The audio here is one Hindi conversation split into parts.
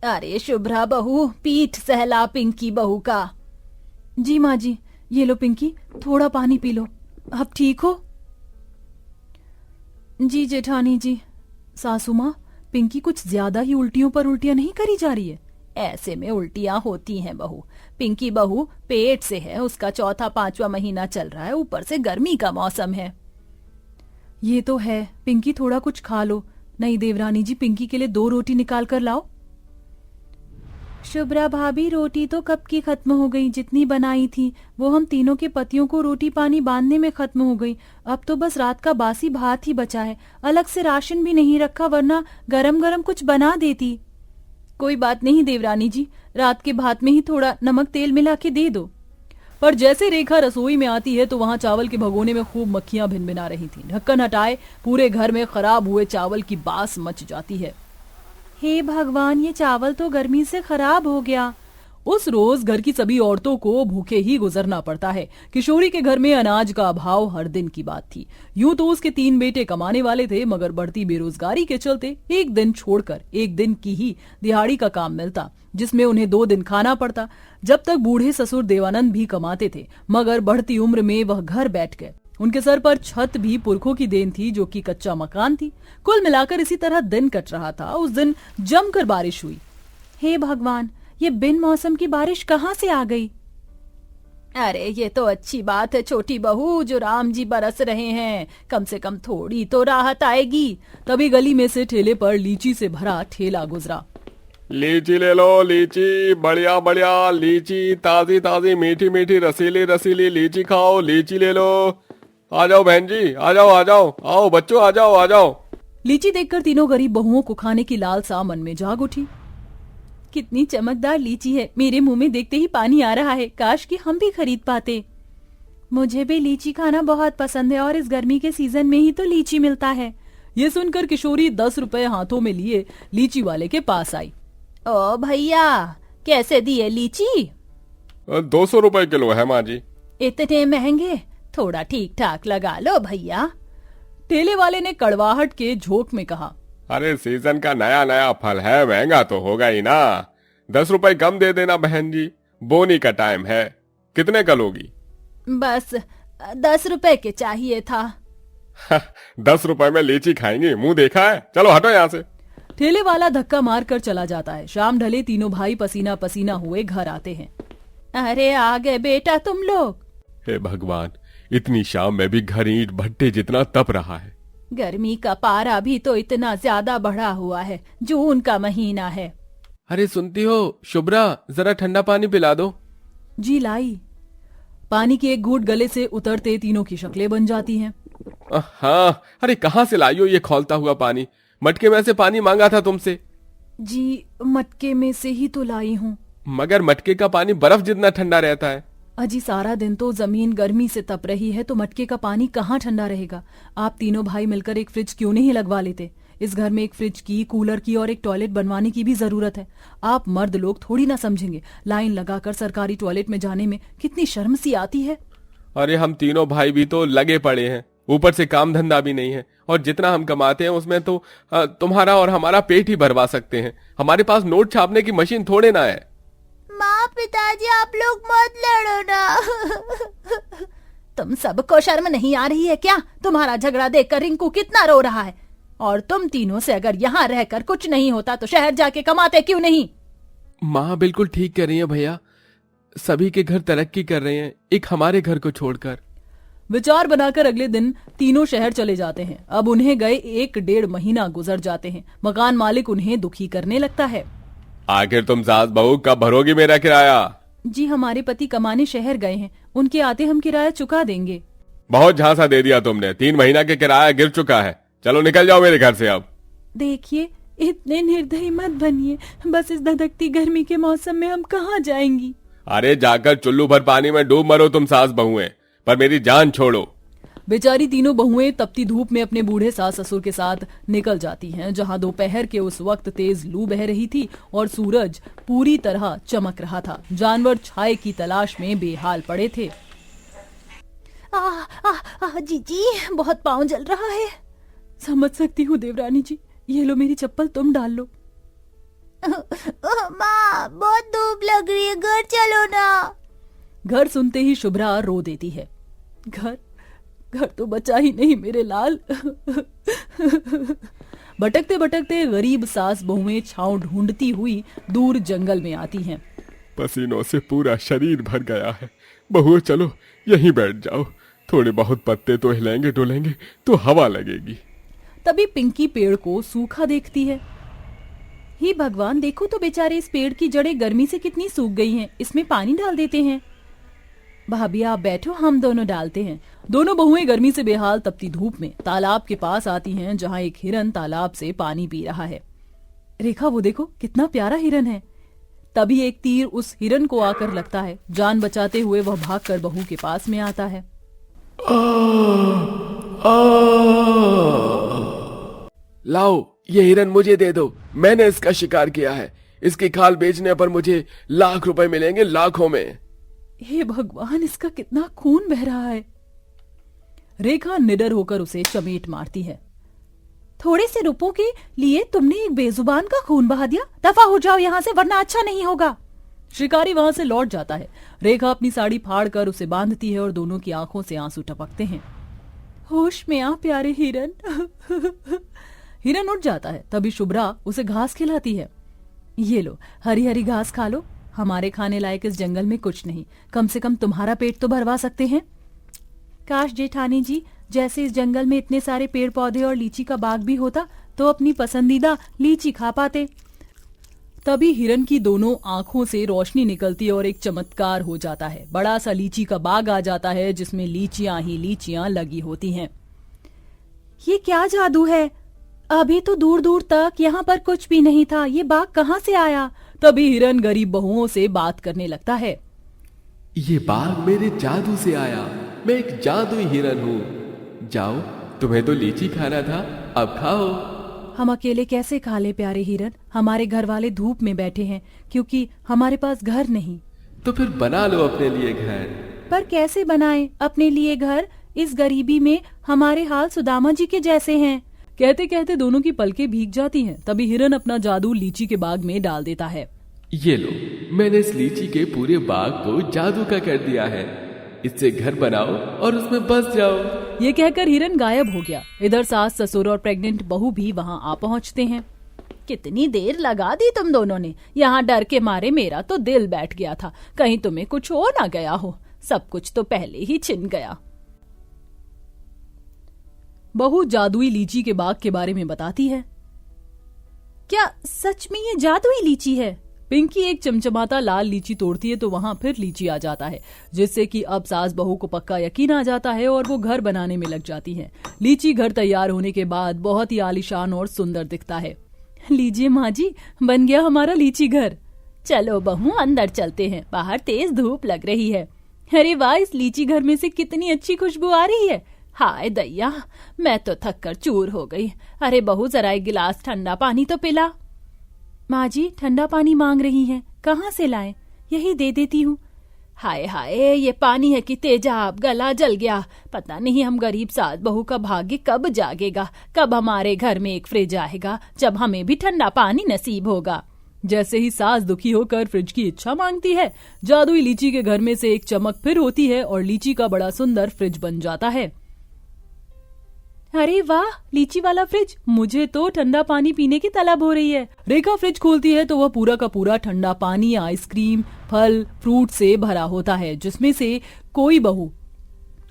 अरे शुभ्रा बहू, पीठ सहला पिंकी बहू का। जी माँ जी, ये लो पिंकी, थोड़ा पानी पी लो। अब ठीक हो? जी जेठानी जी। सासू माँ, पिंकी कुछ ज्यादा ही उल्टियों पर उल्टियां नहीं करी जा रही है? ऐसे में उल्टियां होती हैं बहू। पिंकी बहू पेट से है, उसका चौथा पांचवा महीना चल रहा है, ऊपर से गर्मी का मौसम है। ये तो है। पिंकी थोड़ा कुछ खा लो। नहीं देवरानी जी, पिंकी के लिए 2 रोटी निकाल कर लाओ। शुभ्रा भाभी, रोटी तो कब की खत्म हो गई। जितनी बनाई थी वो हम तीनों के पतियों को रोटी पानी बांधने में खत्म हो गई। अब तो बस रात का बासी भात ही बचा है। अलग से राशन भी नहीं रखा, वरना गरम गरम कुछ बना देती। कोई बात नहीं देवरानी जी, रात के भात में ही थोड़ा नमक तेल मिला के दे दो। पर जैसे रेखा रसोई में आती है तो वहां चावल के भगोने में खूब मक्खियां भिनभिना रही थीं। ढक्कन हटाए पूरे घर में खराब हुए चावल की बास मच जाती है। हे भगवान, ये चावल तो गर्मी से खराब हो गया। उस रोज घर की सभी औरतों को भूखे ही गुजरना पड़ता है। किशोरी के घर में अनाज का अभाव हर दिन की बात थी। यूं तो उसके 3 बेटे कमाने वाले थे, मगर बढ़ती बेरोजगारी के चलते एक दिन छोड़कर एक दिन की ही दिहाड़ी का काम मिलता, जिसमें उन्हें 2 दिन खाना पड़ता। जब तक बूढ़े ससुर देवानंद भी कमाते थे, मगर बढ़ती उम्र में वह घर बैठ गए। उनके सर पर छत भी पुरखों की देन थी, जो कि कच्चा मकान थी। कुल मिलाकर इसी तरह दिन कट रहा था। उस दिन जमकर बारिश हुई। हे भगवान, ये बिन मौसम की बारिश कहाँ से आ गई? अरे ये तो अच्छी बात है छोटी बहू, जो राम जी बरस रहे हैं, कम से कम थोड़ी तो राहत आएगी। तभी गली में से ठेले पर लीची से भरा ठेला गुजरा। लीची ले लो, लीची बढ़िया बढ़िया लीची, ताजी ताजी मीठी मीठी रसीली रसीली लीची खाओ, लीची ले लो। आ जाओ बहन जी, आ जाओ आ जाओ, आओ बच्चों आ जाओ आ जाओ। लीची देखकर तीनों गरीब बहुओं को खाने की लालसा मन में जाग उठी। कितनी चमकदार लीची है, मेरे मुंह में देखते ही पानी आ रहा है। काश कि हम भी खरीद पाते। मुझे भी लीची खाना बहुत पसंद है, और इस गर्मी के सीजन में ही तो लीची मिलता है। ये सुनकर किशोरी 10 रुपए हाथों में लिए लीची वाले के पास आई। ओ भैया, कैसे दिए लीची? 200 रुपए किलो है माँ जी। इतने महंगे? थोड़ा ठीक ठाक लगा लो भैया। ठेले वाले ने कड़वाहट के झोंक में कहा। अरे सीजन का नया नया फल है, महंगा तो होगा ही ना। 10 रुपए कम दे देना बहन जी, बोनी का टाइम है। कितने का लोगी? बस 10 रुपए के चाहिए था। 10 रुपए में लीची खाएंगी, मुंह देखा है? चलो हटो यहाँ से। ठेले वाला धक्का मार कर चला जाता है। शाम ढले तीनों भाई पसीना पसीना हुए घर आते हैं। अरे आ गए बेटा तुम लोग। हे भगवान, इतनी शाम में भी घर ईंट भट्टे जितना तप रहा है। गर्मी का पारा भी तो इतना ज्यादा बढ़ा हुआ है। जून का महीना है। अरे सुनती हो शुभ्रा, जरा ठंडा पानी पिला दो। जी लाई। पानी की एक घूंट गले से उतरते तीनों की शक्लें बन जाती हैं। हाँ, अरे कहाँ से लाई हो ये खौलता हुआ पानी? मटके में से पानी मांगा था तुमसे। जी मटके में से ही तो लाई हूँ। मगर मटके का पानी बर्फ जितना ठंडा रहता है। अजी सारा दिन तो जमीन गर्मी से तप रही है, तो मटके का पानी कहाँ ठंडा रहेगा। आप तीनों भाई मिलकर एक फ्रिज क्यों नहीं लगवा लेते? इस घर में एक फ्रिज की, कूलर की और एक टॉयलेट बनवाने की भी जरूरत है। आप मर्द लोग थोड़ी ना समझेंगे। लाइन लगाकर सरकारी टॉयलेट में जाने में कितनी शर्म सी आती है। अरे हम तीनों भाई भी तो लगे पड़े हैं, ऊपर से काम धंधा भी नहीं है, और जितना हम कमाते हैं उसमें तो तुम्हारा और हमारा पेट ही भरवा सकते हैं। हमारे पास नोट छापने की मशीन थोड़े ना है। माँ पिताजी आप लोग मत लड़ो ना। तुम सबको शर्म नहीं आ रही है क्या? तुम्हारा झगड़ा देखकर रिंकू कितना रो रहा है। और तुम तीनों से अगर यहाँ रहकर कुछ नहीं होता तो शहर जाके कमाते क्यों नहीं? माँ बिल्कुल ठीक कर रही है भैया, सभी के घर तरक्की कर रहे हैं, एक हमारे घर को छोड़कर। विचार बनाकर अगले दिन तीनों शहर चले जाते हैं। अब उन्हें गए 1-1.5 महीना गुजर जाते हैं। मकान मालिक उन्हें दुखी करने लगता है। आखिर तुम सास बहू कब भरोगी मेरा किराया? जी हमारे पति कमाने शहर गए हैं, उनके आते हम किराया चुका देंगे। बहुत झांसा दे दिया तुमने, 3 महीना के किराया गिर चुका है। चलो निकल जाओ मेरे घर से अब। देखिए इतने निर्दयी मत बनिए, बस इस धधकती गर्मी के मौसम में हम कहाँ जाएंगी? अरे जाकर चुल्लू भर पानी में डूब मरो तुम सास बहुएं, पर मेरी जान छोड़ो। बेचारी तीनों बहुएं तपती धूप में अपने बूढ़े सास ससुर के साथ निकल जाती हैं, जहां दोपहर के उस वक्त तेज लू बह रही थी और सूरज पूरी तरह चमक रहा था। जानवर छाए की तलाश में बेहाल पड़े थे। जीजी बहुत पाँव जल रहा है। समझ सकती हूँ देवरानी जी, ये लो मेरी चप्पल तुम डाल लो। माँ, बहुत धूप लग रही है, घर चलो ना। घर सुनते ही शुभ्रा रो देती है। घर घर तो बचा ही नहीं मेरे लाल। भटकते भटकते गरीब सास बहुएं छांव ढूंढती हुई दूर जंगल में आती हैं। पसीनों से पूरा शरीर भर गया है। बहू चलो यहीं बैठ जाओ, थोड़े बहुत पत्ते तो हिलेंगे डुलेंगे तो हवा लगेगी। तभी पिंकी पेड़ को सूखा देखती है। हे भगवान, देखो तो बेचारे इस पेड़ की जड़ें गर्मी से कितनी सूख गई हैं। इसमें पानी डाल देते हैं। भाभी आप बैठो, हम दोनों डालते हैं। दोनों बहुएं गर्मी से बेहाल तपती धूप में तालाब के पास आती हैं, जहां एक हिरन तालाब से पानी पी रहा है। रेखा, वो देखो कितना प्यारा हिरन है। तभी एक तीर उस हिरन को आकर लगता है। जान बचाते हुए वह भागकर बहू के पास में आता है। लाओ, ये हिरन मुझे दे दो, मैंने इसका शिकार किया है। इसकी खाल बेचने पर मुझे लाख रुपए मिलेंगे, लाखों में। हे भगवान, इसका कितना खून बह रहा है। रेखा निडर होकर उसे चमेट मारती है। थोड़े से रुपयों के लिए तुमने एक बेजुबान का खून बहा दिया। दफा हो जाओ यहाँ से, वरना अच्छा नहीं होगा। शिकारी वहां से लौट जाता है। रेखा अपनी साड़ी फाड़कर उसे बांधती है और दोनों की आंखों से आंसू टपकते हैं। होश में आ प्यारे हिरन। हिरन उठ जाता है। तभी शुभ्रा उसे घास खिलाती है। ये लो, हरी हरी घास खा लो। हमारे खाने लायक इस जंगल में कुछ नहीं, कम से कम तुम्हारा पेट तो भरवा सकते हैं। काश जेठानी जी, जैसे इस जंगल में इतने सारे पेड़ पौधे और लीची का बाग भी होता तो अपनी पसंदीदा लीची खा पाते। तभी हिरन की दोनों आंखों से रोशनी निकलती है और एक चमत्कार हो जाता है। बड़ा सा लीची का बाग आ जाता है, जिसमें लीचियां ही लीचियां लगी होती हैं। ये क्या जादू है? अभी तो दूर दूर तक यहाँ पर कुछ भी नहीं था। ये बाग कहाँ से आया? तभी हिरन गरीब बहुओं से बात करने लगता है। ये बाग मेरे जादू से आया। मैं एक जादुई हिरन हूँ। जाओ, तुम्हें तो लीची खाना था, अब खाओ। हम अकेले कैसे खा ले प्यारे हिरन? हमारे घर वाले धूप में बैठे हैं क्योंकि हमारे पास घर नहीं। तो फिर बना लो अपने लिए घर। पर कैसे बनाएं अपने लिए घर? इस गरीबी में हमारे हाल सुदामा जी के जैसे हैं। कहते कहते दोनों की पलकें भीग जाती हैं। तभी हिरन अपना जादू लीची के बाग में डाल देता है। ये लो, मैंने इस लीची के पूरे बाग को जादू का कर दिया है। इससे घर बनाओ और उसमें बस जाओ। ये कहकर हिरन गायब हो गया। इधर सास ससुर और प्रेग्नेंट बहू भी वहाँ आ पहुँचते हैं। कितनी देर लगा दी तुम दोनों ने? यहाँ डर के मारे मेरा तो दिल बैठ गया था, कहीं तुम्हें कुछ हो ना गया हो। सब कुछ तो पहले ही छिन गया। बहू जादुई लीची के बाग के बारे में बताती है। क्या सच में ये जादुई लीची है? पिंकी एक चमचमाता लाल लीची तोड़ती है तो वहाँ फिर लीची आ जाता है, जिससे कि अब सास बहू को पक्का यकीन आ जाता है और वो घर बनाने में लग जाती हैं। लीची घर तैयार होने के बाद बहुत ही आलीशान और सुंदर दिखता है। लीजिए माँ जी, बन गया हमारा लीची घर। चलो बहू, अंदर चलते हैं, बाहर तेज धूप लग रही है। अरे वाह, इस लीची घर में से कितनी अच्छी खुशबू आ रही है। हाय दैया, मैं तो थक कर चूर हो गई। अरे बहू, जरा एक गिलास ठंडा पानी तो पिला। माँ जी, ठंडा पानी मांग रही हैं, कहाँ से लाएं? यही दे देती हूँ। हाय हाय, ये पानी है कि तेजाब, गला जल गया। पता नहीं हम गरीब सास बहू का भाग्य कब जागेगा, कब हमारे घर में एक फ्रिज आएगा जब हमें भी ठंडा पानी नसीब होगा। जैसे ही सास दुखी होकर फ्रिज की इच्छा मांगती है, जादुई लीची के घर में से एक चमक फिर होती है और लीची का बड़ा सुंदर फ्रिज बन जाता है। अरे वाह, लीची वाला फ्रिज, मुझे तो ठंडा पानी पीने की तलब हो रही है। रेखा फ्रिज खोलती है तो वह पूरा का पूरा ठंडा पानी, आइसक्रीम, फल, फ्रूट से भरा होता है, जिसमें से कोई बहू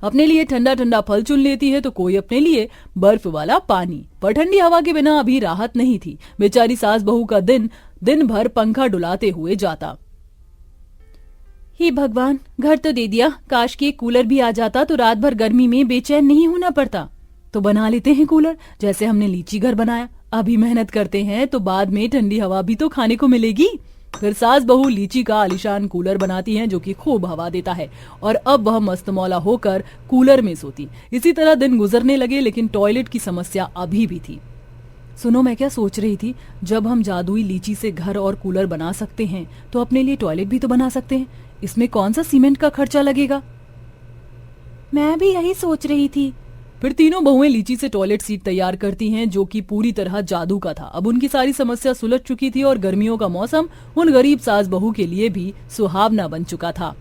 अपने लिए ठंडा ठंडा फल चुन लेती है तो कोई अपने लिए बर्फ वाला पानी। पर ठंडी हवा के बिना अभी राहत नहीं थी। बेचारी सास बहू का दिन भर पंखा डुलाते हुए जाता। हे भगवान, घर तो दे दिया, काश कि एक कूलर भी आ जाता तो रात भर गर्मी में बेचैन नहीं होना पड़ता। तो बना लेते हैं कूलर, जैसे हमने लीची घर बनाया। अभी मेहनत करते हैं तो बाद में ठंडी हवा भी तो खाने को मिलेगी। फिर सास बहू लीची का आलीशान कूलर बनाती हैं, जो कि खूब हवा देता है और अब वह मस्त मौला होकर कूलर में सोती। इसी तरह दिन गुजरने लगे, लेकिन टॉयलेट की समस्या अभी भी थी। सुनो, मैं क्या सोच रही थी, जब हम जादुई लीची से घर और कूलर बना सकते हैं तो अपने लिए टॉयलेट भी तो बना सकते हैं। इसमें कौन सा सीमेंट का खर्चा लगेगा? मैं भी यही सोच रही थी, फिर तीनों बहुएं लीची से टॉयलेट सीट तैयार करती हैं, जो कि पूरी तरह जादू का था। अब उनकी सारी समस्या सुलझ चुकी थी और गर्मियों का मौसम उन गरीब सास बहू के लिए भी सुहावना बन चुका था।